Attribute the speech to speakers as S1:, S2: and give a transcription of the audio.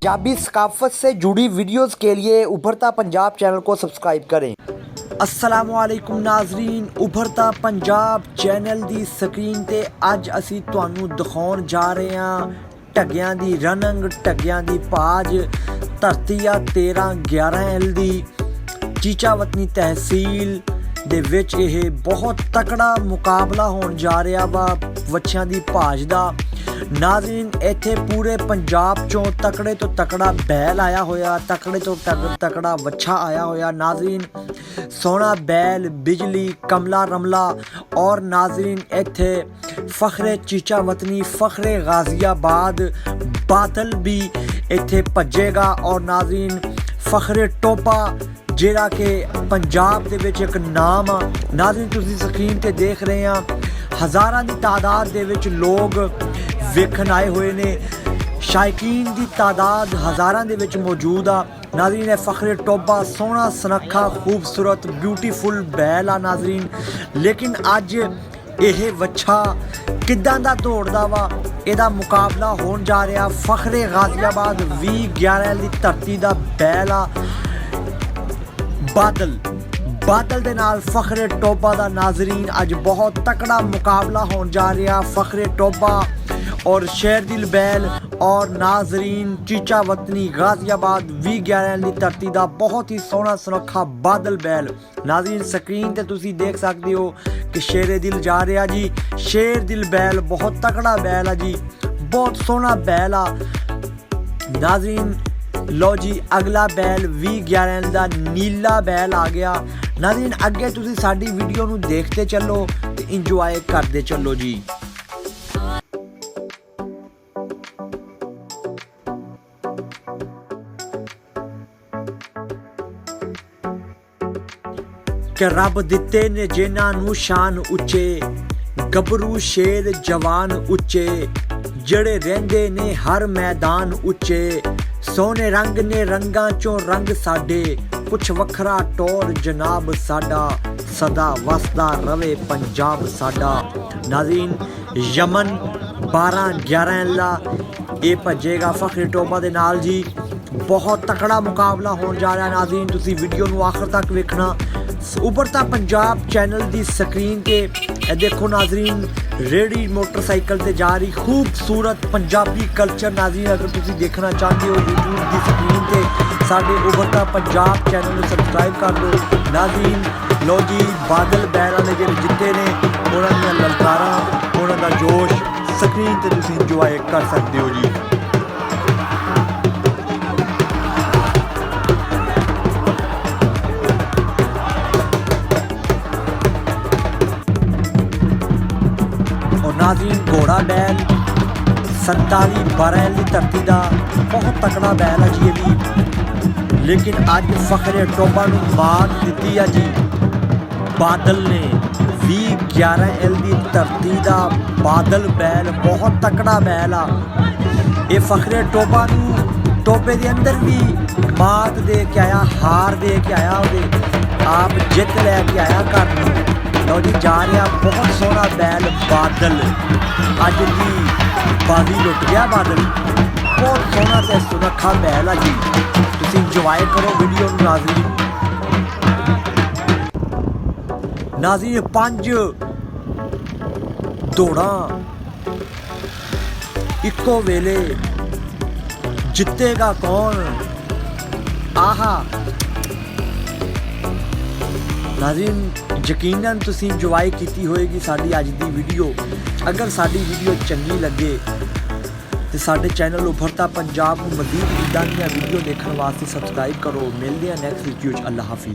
S1: पंजाबी सकाफत से जुड़ी वीडियोस के लिए उभरता पंजाब चैनल को सब्सक्राइब करें। अस्सलामुअलैकुम नाजरीन, उभरता पंजाब चैनल दी स्क्रीन ते अज असी तुहानू दिखाउण जा रहे हैं ढग्गियां दी रनंग, ढग्गियां दी भाज, धरती आ 13-11 एल दी चीचावतनी तहसील दे विच यह बहुत तकड़ा मुकाबला होण जा रहा वा वच्छियां दी भाज दा। नाज़रीन इत्थे पूरे पंजाब चों तकड़े तो तकड़ा बैल आया होया, तकड़े तो तकड़ा वच्छा आया होया। नाज़रीन सोना बैल, बिजली, कमला रमला और नाज़रीन इत्थे फ़ख्रे चीचावतनी, फ़ख्रे गाज़ियाबाद बादल भी इत्थे भजेगा और नाज़रीन फ़ख्रे टोपा जिहड़ा कि पंजाब दे विच एक नाम आ। नाज़रीन तुसीं स्क्रीन ते देख रहे हैं हज़ारां दी तादाद दे विच लोग वेखण आए हुए ने, शायकीन दी तादाद हज़ारां दे विच मौजूद आ। नाज़रीन है फ़ख्रे टोबा सोहना सुनक्खा खूबसूरत ब्यूटीफुल बैल आ नाज़रीन, लेकिन अज यह वच्छा किद्दां दा दौड़दा वा, ਇਹਦਾ मुकाबला होण जा रहा फ़ख्रे गाज़ियाबाद 20-11 दी धरती दा बैल आ बादल दे नाल फ़ख्रे टोबा दा। नाज़रीन अज बहुत तकड़ा मुकाबला होण जा रहा फ़ख्रे टोबा और शेरदिल बैल और नाज़रीन चीचावतनी गाज़ियाबाद 20-11 दी धरती दा बहुत ही सोहना सुनक्खा बादल बैल। नाज़रीन स्क्रीन ते तुसी देख सकते हो कि शेरे दिल जा रहा जी, शेर दिल बैल बहुत तकड़ा बैल आ जी, बहुत सोहना बैल आ। नाज़रीन लो जी अगला बैल 20-11 दा नीला बैल आ गया। नाज़रीन अगे तुसी साडी वीडियो नू देखते चलो ते इंजॉय करते चलो जी। कि रब दिते ने जिन्हां नू शान उच्चे, गबरू शेर जवान उच्चे, जड़े रहिंदे ने हर मैदान उच्चे, सोने रंग ने रंगां चों रंग साडे, कुछ वखरा टोर जनाब साडा, सदा वसदा रवे पंजाब साडा। नाज़रीन यमन 12-11 ला ये भजेगा फ़ख्रे टोबा दे नाल जी, बहुत तकड़ा मुकाबला होण जा रहा। नाज़रीन तुसी वीडियो नू आखिर तक वेखना। उभरता पंजाब चैनल दी स्क्रीन ते देखो नाज़रीन रेडी मोटरसाइकिल ते जा रही खूबसूरत पंजाबी कल्चर। नाज़रीन अगर तुसी देखना चाहते हो यूट्यूब की स्क्रीन ते साडे उभरता पंजाब चैनल नू सब्सक्राइब कर दो। नाज़रीन लो जी बादल बैल ने जिहड़े जिते ने उन्हां दी ललकारां, उन्हां दा जोश स्क्रीन ते तुसी इंजॉय कर सकते हो जी। नाज़रीन घोड़ा बैल 47-12 दी धरती दा बहुत तकड़ा बैल है जी भी, लेकिन अज फ़ख्रे टोबा नू मात दिती है जी बादल ने। 20-11 एल दी धरती दा बादल बैल बहुत तकड़ा बैल आ। ये फ़ख्रे टोबा नू टोबे दे अंदर भी मात दे के आया, हार दे के आया, आप जित लैके आया घर नू। लो जी जा रहा बहुत सोहना बैल बादल, अज की बाजी लुट गया बादल, बहुत सोहना ते सुनक्खा बैल आ जी। तुसी इंजॉय करो वीडियो नू। नाज़रीन 5 दौड़ां इक्को वेले जितेगा कौन, आहा। नाज़रीन यकीनन तुसी इंजॉय की होएगी साडी अज दी वीडियो। अगर साडी वीडियो चंगी लगे तो साडे चैनल उभरता पंजाब को मज़ीद इदां दी वीडियो देखने वास्ते सब्सक्राइब करो। मिलते हैं नैक्सट वीडियो। अल्लाह हाफिज़।